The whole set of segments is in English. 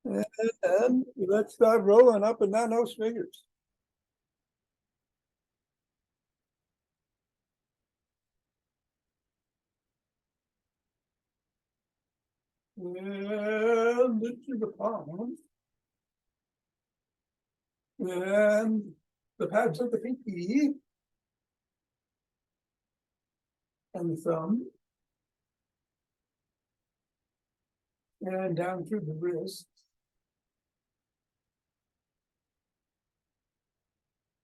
And let's start rolling up and down those fingers. And into the palm. And the pads of the pinky. And the thumb. And down through the wrist.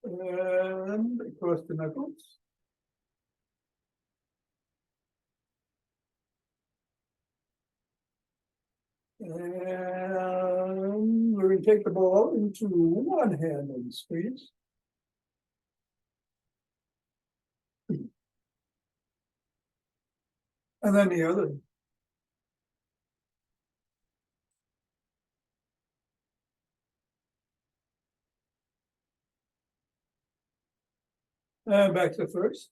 And across the knuckles. And we're going to take the ball into one hand and squeeze. And then the other. And back to the first.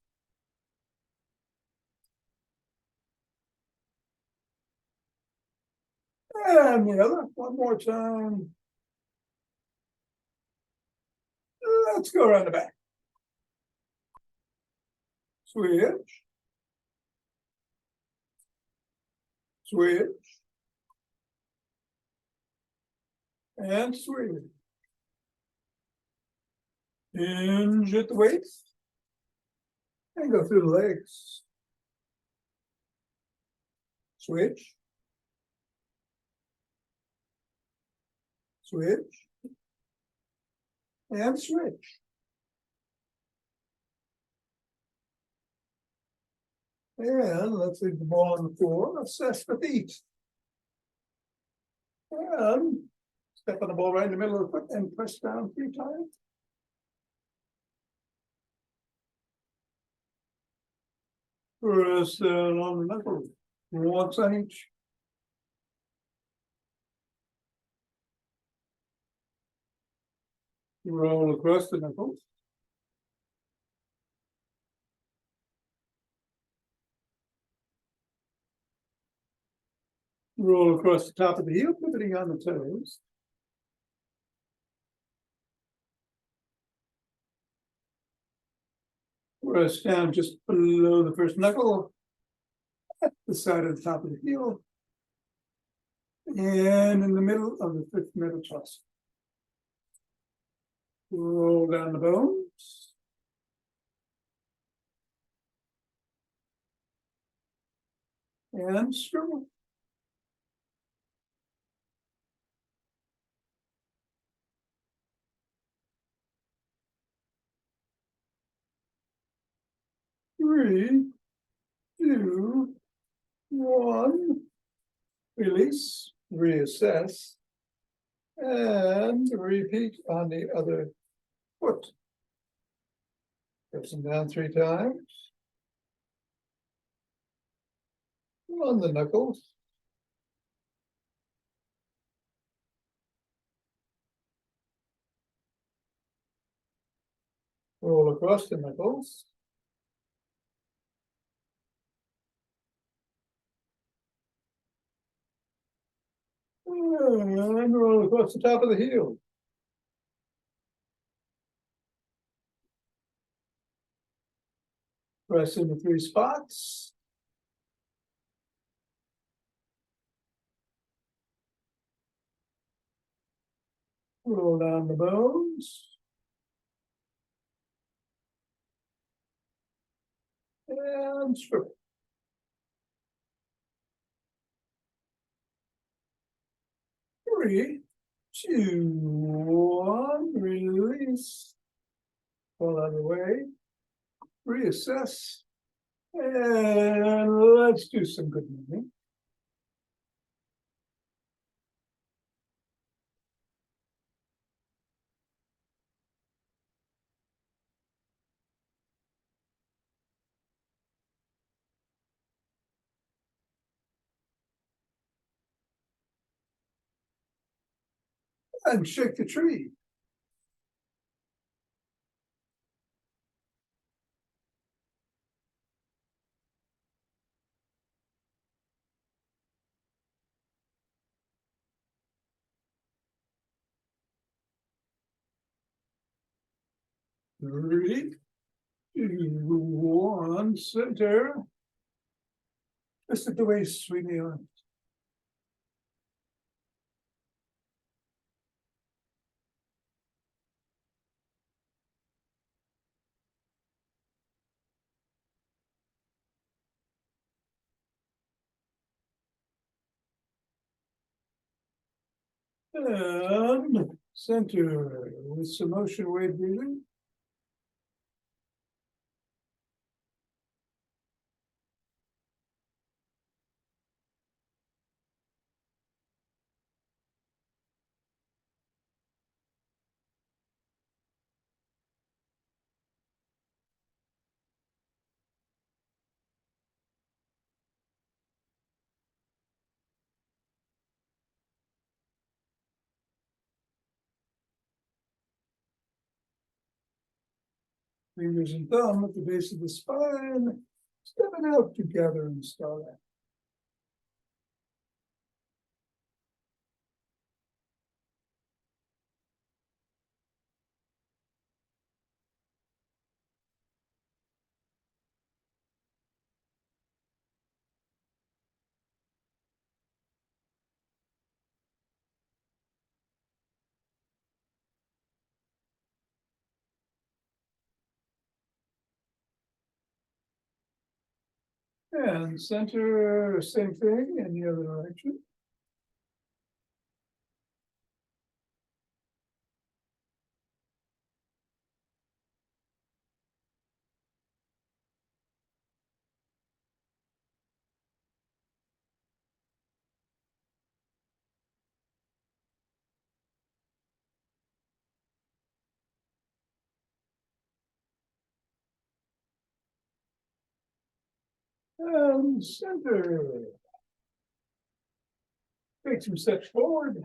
And the other, one more time. Let's go around the back. Switch. Switch. And switch. Hinge at the waist. And go through the legs. Switch. Switch. And switch. And let's leave the ball on the floor. Assess the feet. And step on the ball right in the middle of the foot and press down 3 times. Press down on the knuckle. Once on each. Roll across the knuckles. Roll across the top of the heel, pivoting on the toes. Press down just below the first knuckle, at the side of the top of the heel, and in the middle of the 5th metatarsal. Roll down the bones. And swivel. Three, two, one. Release, reassess, and repeat on the other foot. Press them down 3 times. On the knuckles. Roll across the knuckles. And roll across the top of the heel. Press in the 3 spots. Roll down the bones. And swivel. 3, 2, 1. Release. Pull out of the way. Reassess. And let's do some good moving. And shake the tree. 3, 2, 1, center. Just at the waist, sweetie. And center with some motion wave breathing. Fingers and thumb at the base of the spine, stepping out together and starting. And center, same thing in the other direction. And center. Take some steps forward.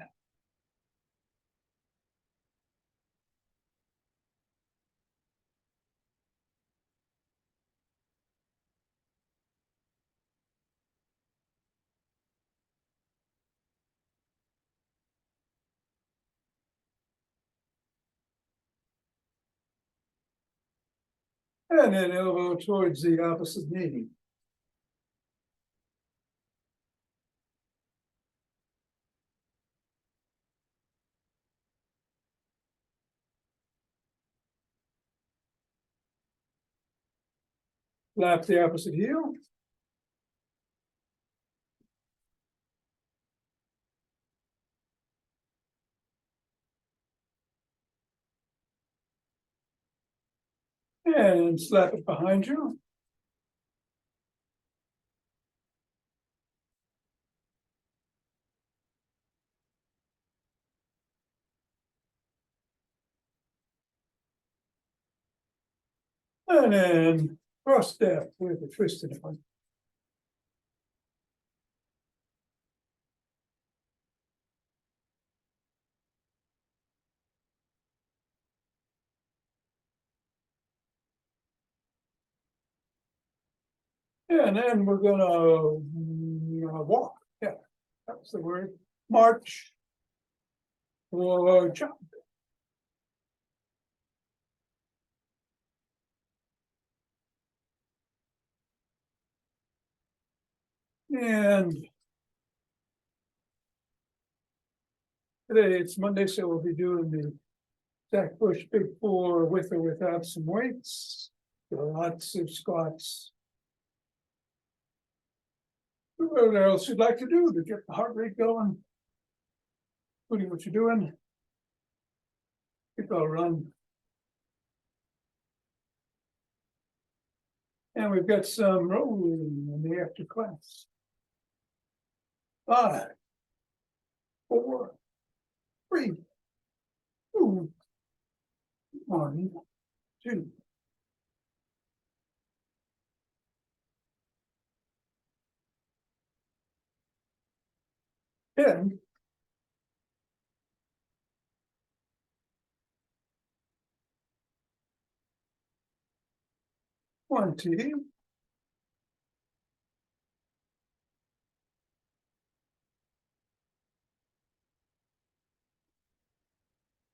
And then elbow towards the opposite knee. Flap the opposite heel. And slap it behind you. And then cross step with a twisted one. And then we're gonna walk. Yeah, that's the word. March or jump. And today it's Monday, so we'll be doing the Zach Bush Big Four with or without some weights. Lots of squats. What else you'd like to do to get the heart rate going? Including what you're doing. Keep a run. And we've got some rolling in the after class. 5, 4, 3, 2, 1, 2. 10. 20.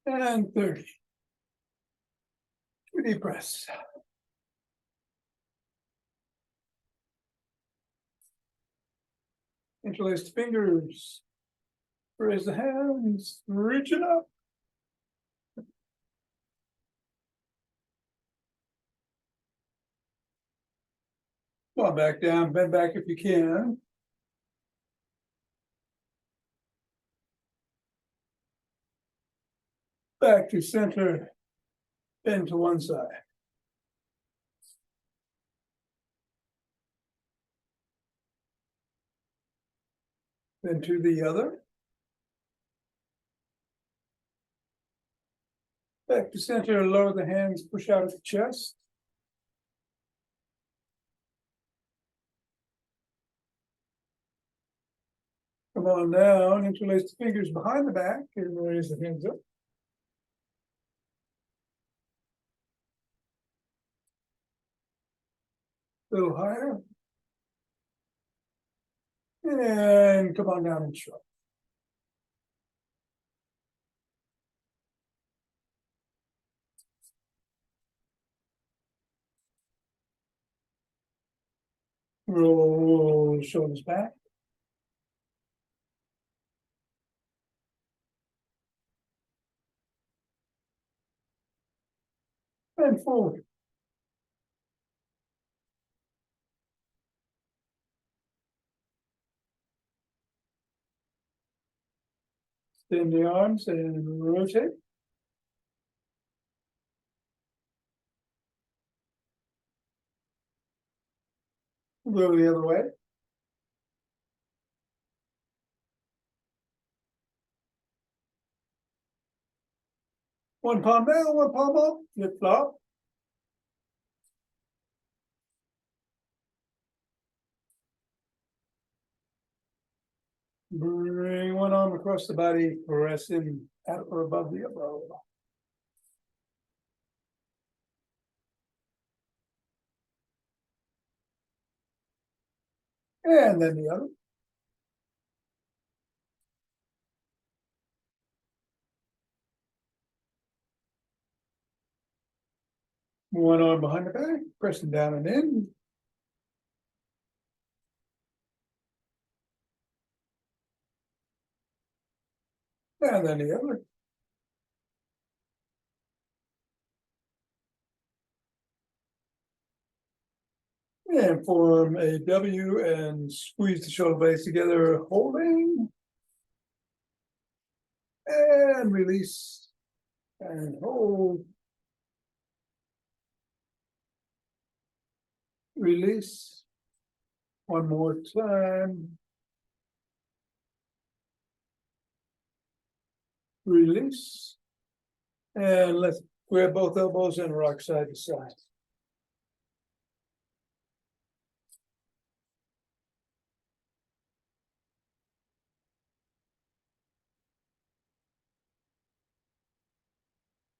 And 30. Deep breaths. Interlace the fingers. Raise the hands. Reach it up. Come on back down. Bend back if you can. Back to center. Bend to one side. Then to the other. Back to center, lower the hands, push out at the chest. Come on down, interlace the fingers behind the back and raise the hands up. A little higher. And come on down and shrug. Roll shoulders back. And forward. Extend the arms and rotate. Go the other way. One palm down, one palm up, flip flop. Bring one arm across the body, pressing out or above the elbow. And then the other. One arm behind the back, pressing down and in. And then the other. And form a W and squeeze the shoulder blades together, holding. And release. And hold. Release. One more time. Release. And let's grab both elbows and rock side to side.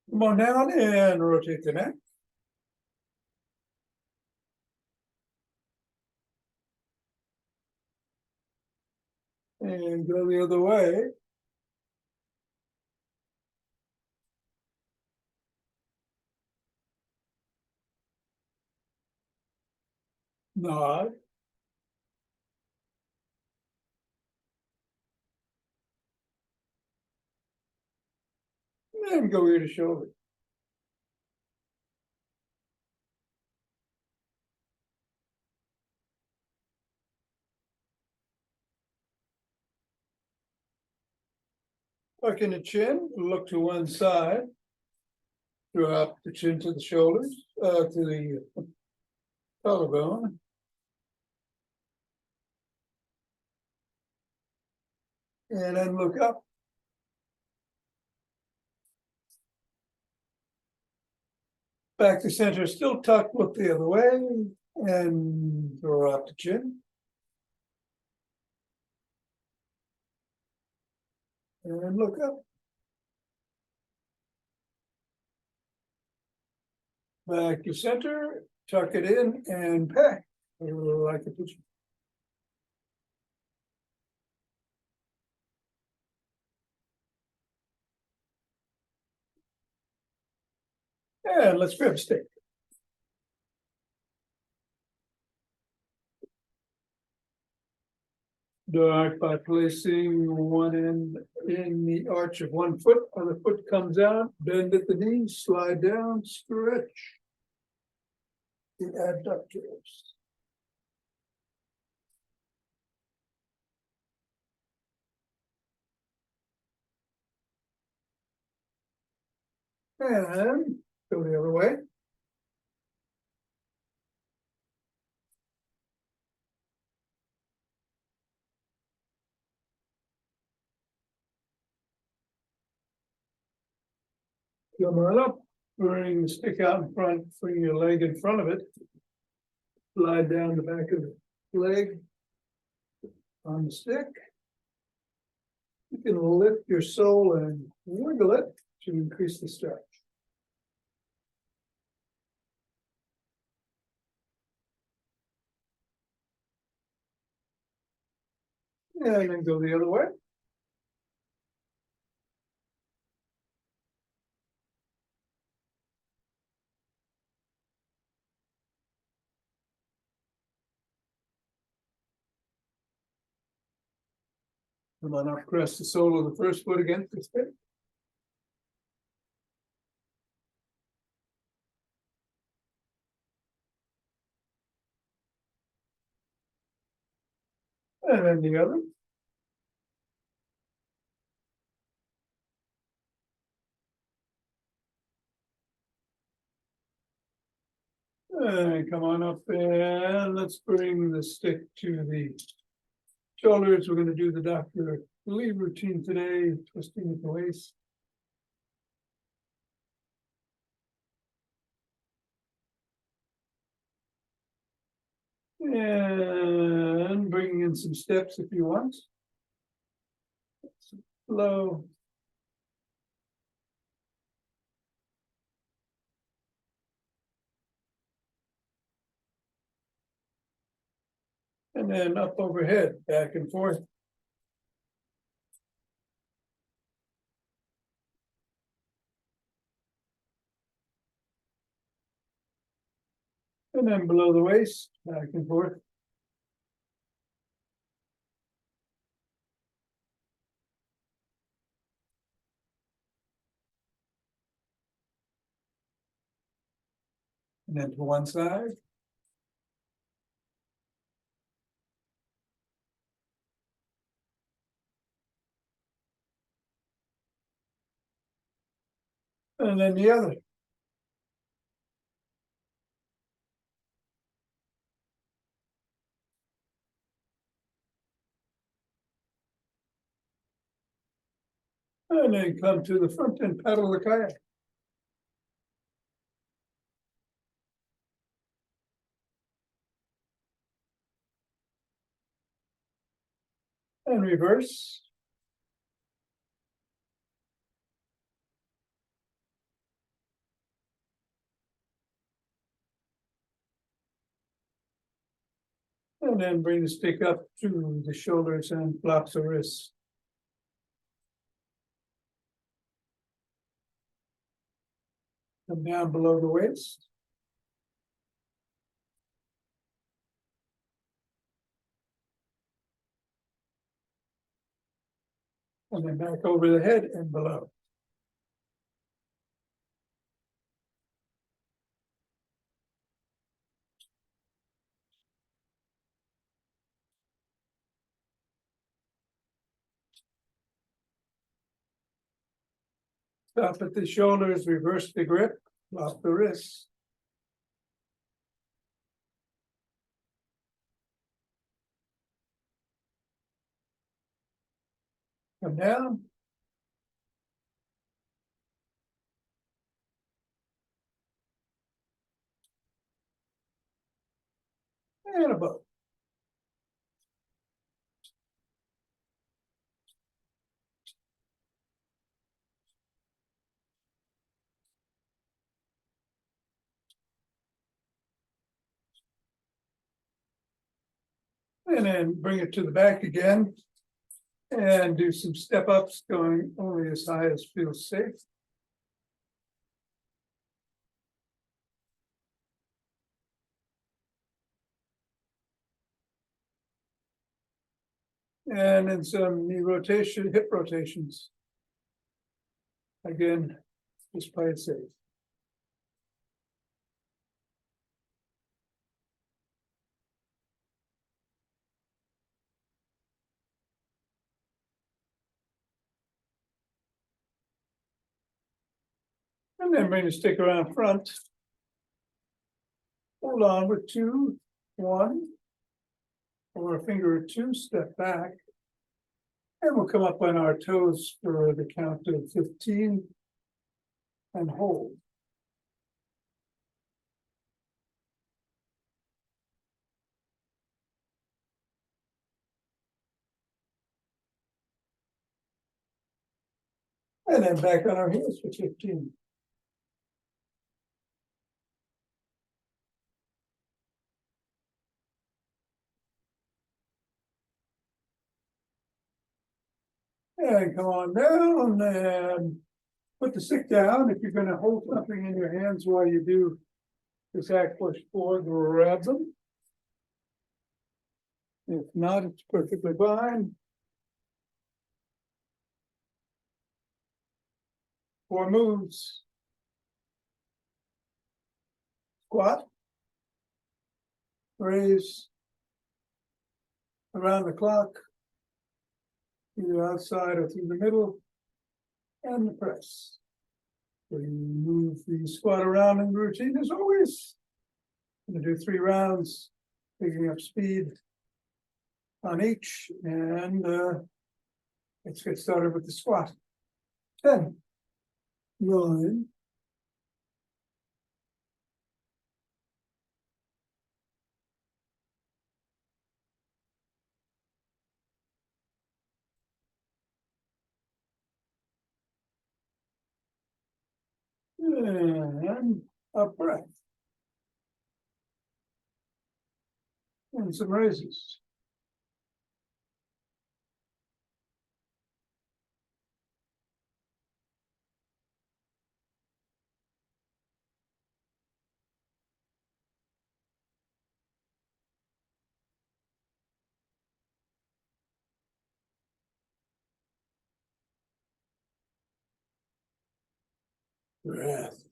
Come on down and rotate the neck. And go the other way. Nod. And go ear to shoulder. Tuck in the chin, look to one side. Drop the chin to the shoulders, to the collarbone. And then look up. Back to center, still tucked, look the other way. And drop the chin. And look up. Back to center, tuck it in and pack. Like a pigeon. And let's grab a stick. Start by placing one end in the arch of 1 foot, other foot comes out, bend at the knees, slide down, stretch the adductors. And go the other way. Come on up, bring the stick out in front, bring your leg in front of it. Slide down the back of the leg on the stick. You can lift your sole and wiggle it to increase the stretch. And then go the other way. Come on up, press the sole of the first foot against the stick. And then the other. And come on up and let's bring the stick to the shoulders. We're going to do the Dr. Lee routine today, twisting at the waist. And bringing in some steps if you want. Slow. And then up overhead, back and forth. And then below the waist, back and forth. And then to one side. And then the other. And then come to the front and paddle the kayak. And reverse. And then bring the stick up to the shoulders and flops the wrists. Come down below the waist. And then back over the head and below. Stop at the shoulders, reverse the grip, flop the wrists. Come down. And above. And then bring it to the back again. And do some step ups going only as high as feels safe. And then some knee rotation, hip rotations. Again, just play it safe. And then bring the stick around front. Hold on with 2, 1, or a finger or 2, step back. And we'll come up on our toes for the count of 15 and hold. And then back on our heels for 15. And come on down and put the stick down. If you're going to hold something in your hands while you do this hack push forward, grab them. If not, it's perfectly fine. 4 moves. Squat. Raise. Around the clock. Either outside or through the middle. And the press. We move the squat around in the routine as always. I'm going to do 3 rounds, picking up speed on each. And let's get started with the squat. 10, 9, and a breath. And some raises. Breath.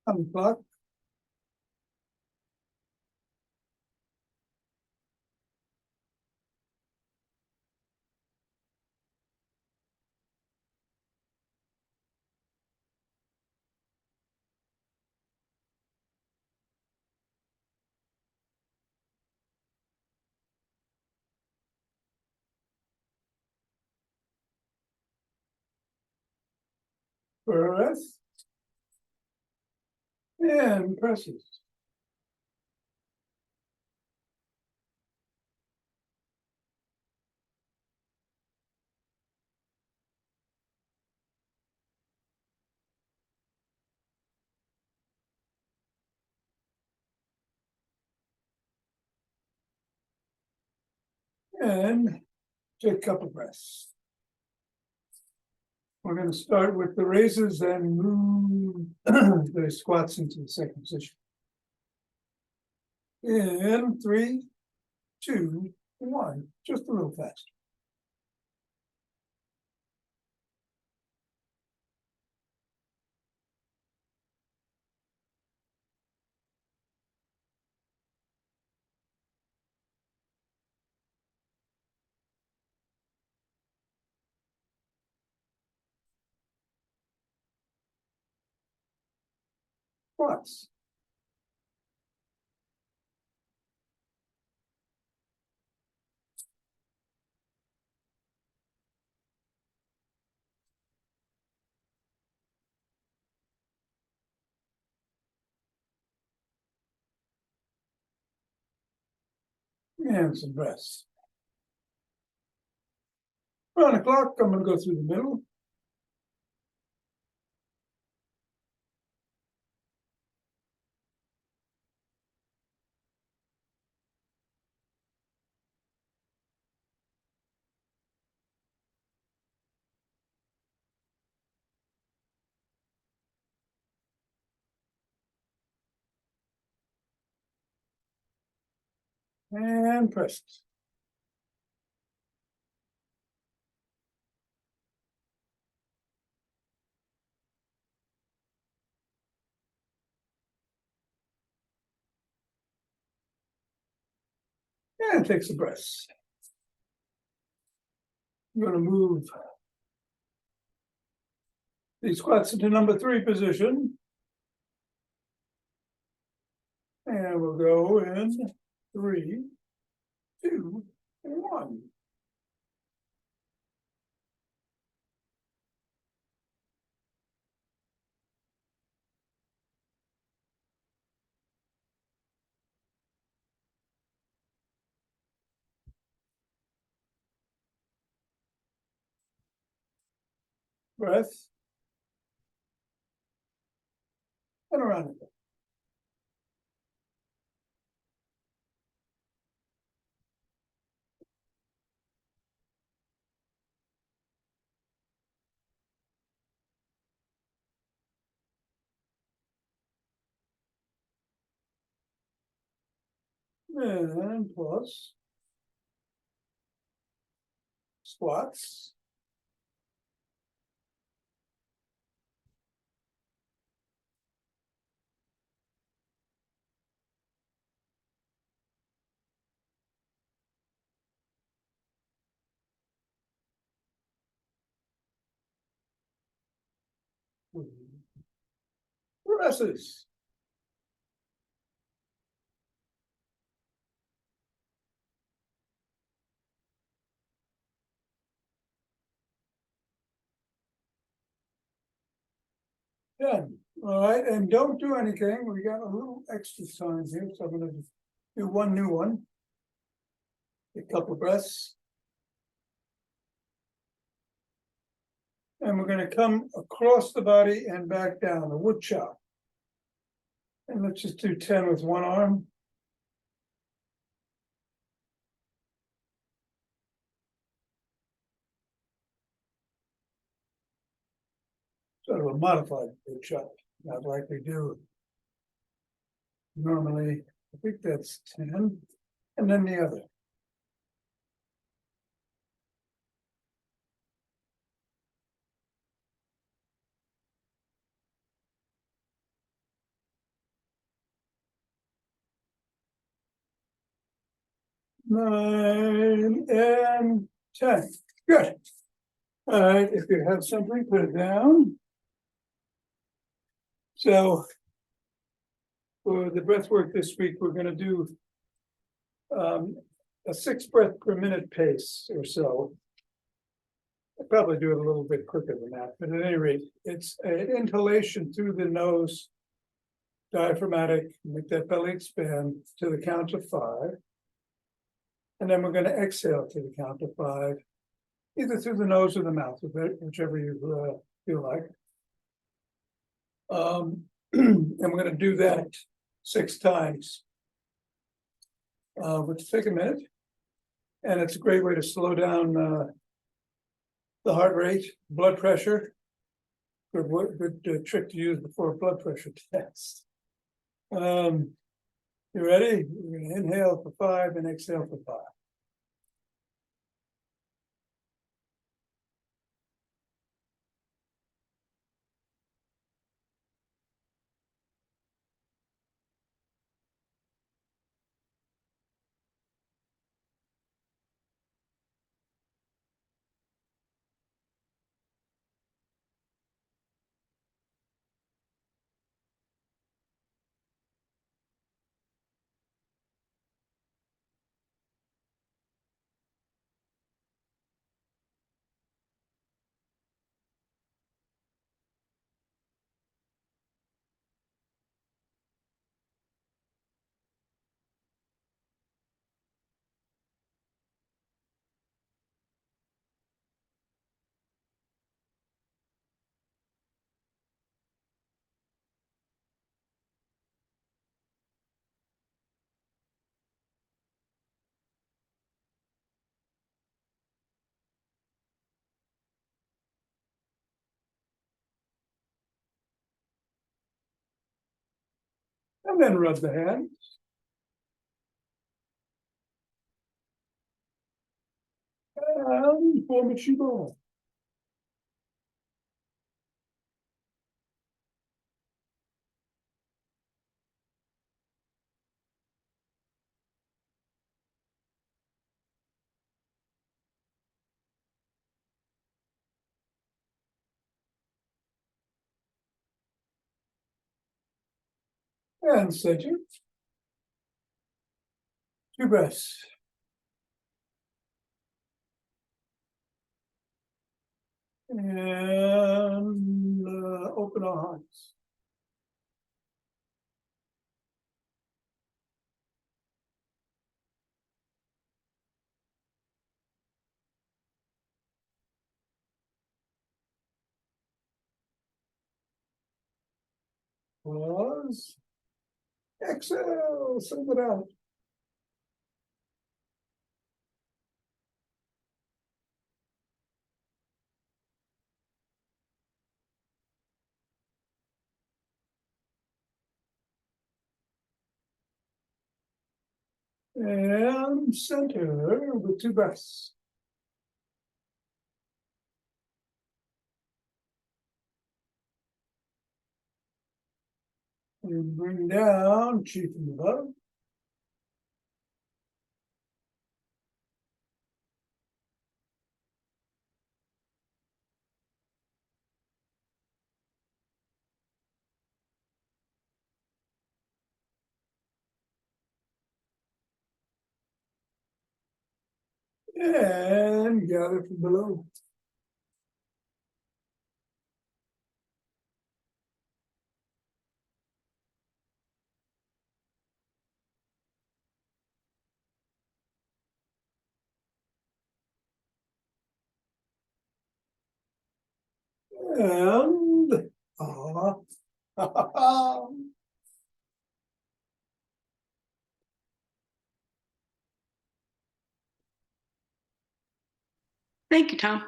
On the clock. Breath. And presses. And take a couple breaths. We're going to start with the raises and move the squats into the second position. In 3, 2, 1, just a little faster. Squats. And some breaths. Around the clock, I'm going to go through the middle. And press. And takes a breath. I'm going to move these squats into number 3 position. And we'll go in 3, 2, and 1. Breath. And around it. And plus squats. Presses. Done. All right, and don't do anything. We got a little extra time here, so I'm going to do one new one. A couple of breaths. And we're going to come across the body and back down, the wood chop. And let's just do 10 with one arm. Sort of a modified wood chop, not like we do normally. I think that's 10. And then the other. Nine and 10. Good. All right, if you have something, put it down. So for the breath work this week, we're going to do a 6 breath per minute pace or so. I'll probably do it a little bit quicker than that, but at any rate, it's an inhalation through the nose, diaphragmatic, make that belly expand to the count of 5. And then we're going to exhale to the count of 5, either through the nose or the mouth, whichever you feel like. And we're going to do that 6 times. Let's take a minute. And it's a great way to slow down the heart rate, blood pressure. Good trick to use before a blood pressure test. You ready? We're going to inhale for 5 and exhale for 5. And then rub the hand. And form a shoe ball. And center. Two breaths. And open our hearts. Pause. Exhale, send it out. And center with two breaths. And bring down chi from above. And gather from below. And Thank you, Tom.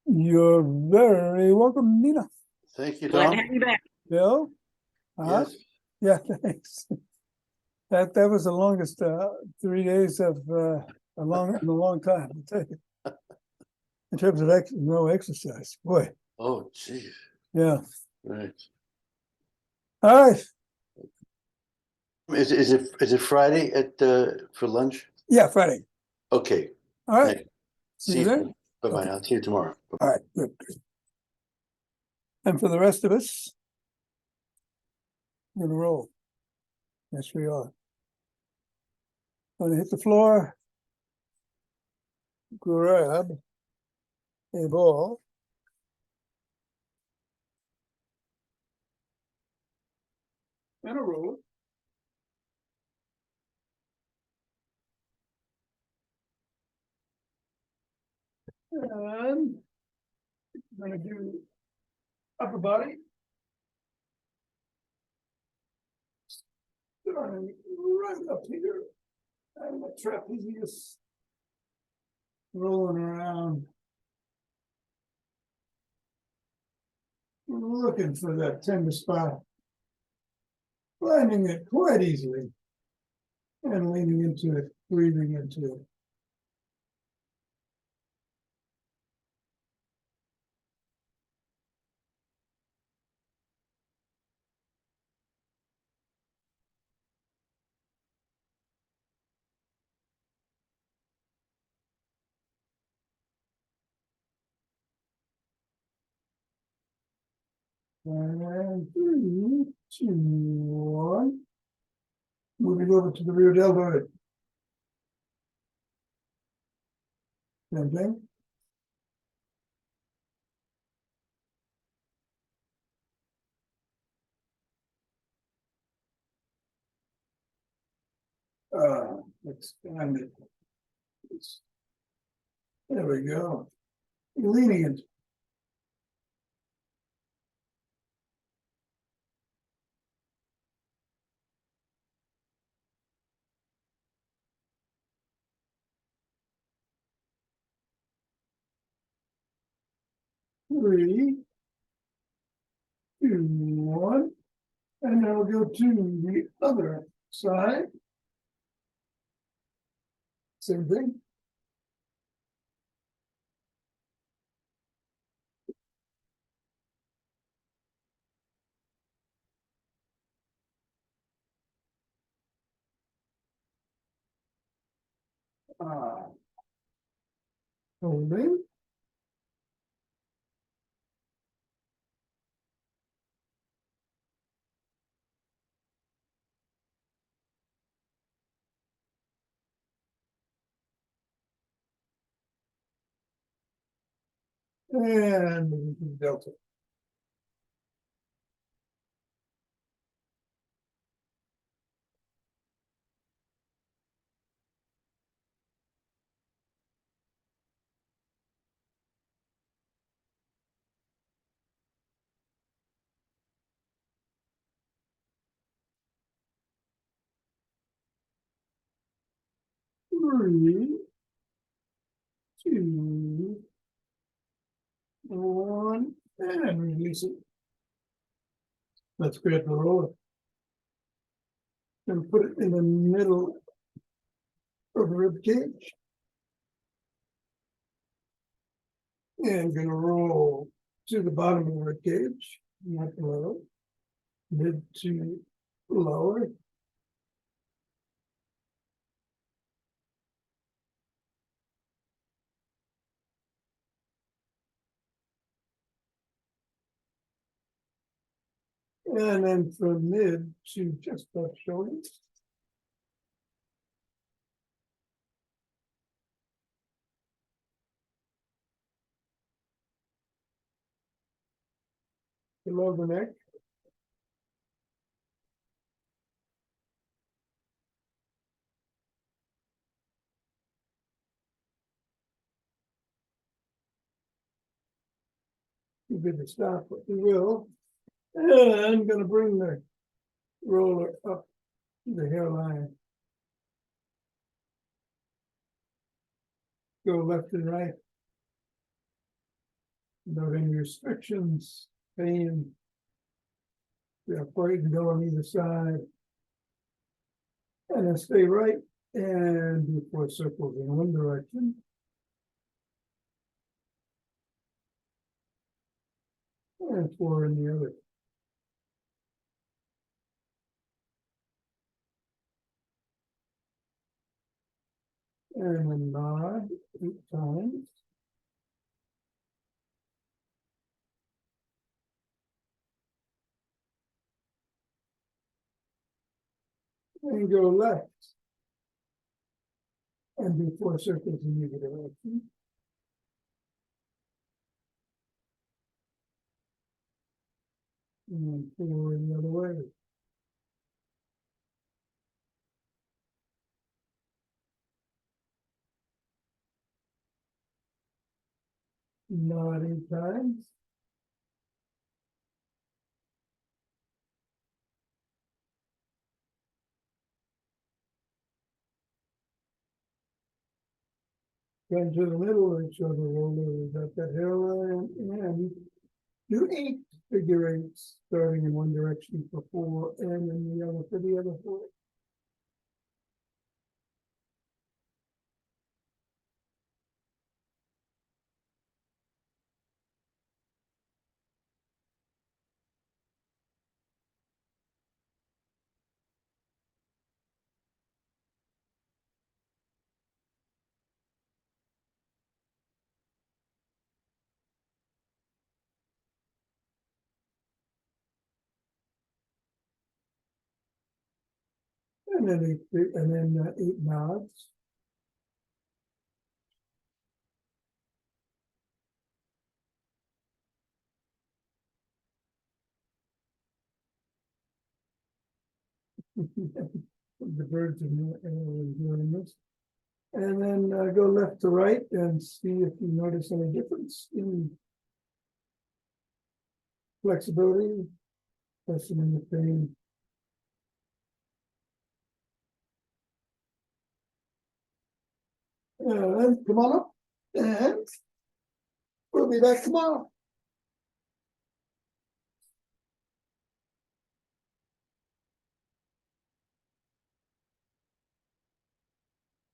you're very welcome, Nina. Thank you, Glad Tom. to have you back. Bill? Yes, Yeah, thanks. That was the longest 3 days of in a long time, I'll tell you. In terms of no exercise, boy. oh, geez, Yeah. right. All right. Is it Friday at for lunch? Yeah, Friday. Okay, All right. thank you. See you then. Bye-bye, Okay. I'll see you tomorrow. All right. Good. And for the rest of us, we're gonna roll. Yes, we are. Gonna hit the floor. Grab a ball. And a roll. And I'm gonna do upper body. Starting right up here. And the trapezius. Rolling around. Looking for that tender spot. Finding it quite easily. And leaning into it, breathing into it. And 3, 2, 1. Moving over to the rear deltoid. Same thing. Expand it. There we go. Leaning it. Three, two, one. And now we'll go to the other side. Same thing. Holding. And we can delta. Three, two, one, and release it. Let's grab the roller. And put it in the middle of the rib cage. And gonna roll to the bottom of the rib cage, not below, mid to lower. And then from mid to just above shoulder. Below the neck. You good to stop, but you will. And I'm gonna bring the roller up to the hairline. Go left and right. No any restrictions, pain. Yeah, you can go on either side. And then stay right and do 4 circles in one direction. And 4 in the other. And then nod 8 times. And go left. And do 4 circles in either direction. And 4 in the other way. Nod 8 times. Come to the middle and show the roller is at that hairline, and do 8 figure eights, starting in one direction for 4 and in the other for the other 4. And then 8 nods. The birds are not really doing this. And then go left to right and see if you notice any difference in flexibility, especially in the pain. And come on up, and we'll be back tomorrow.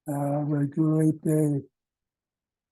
Have a great day.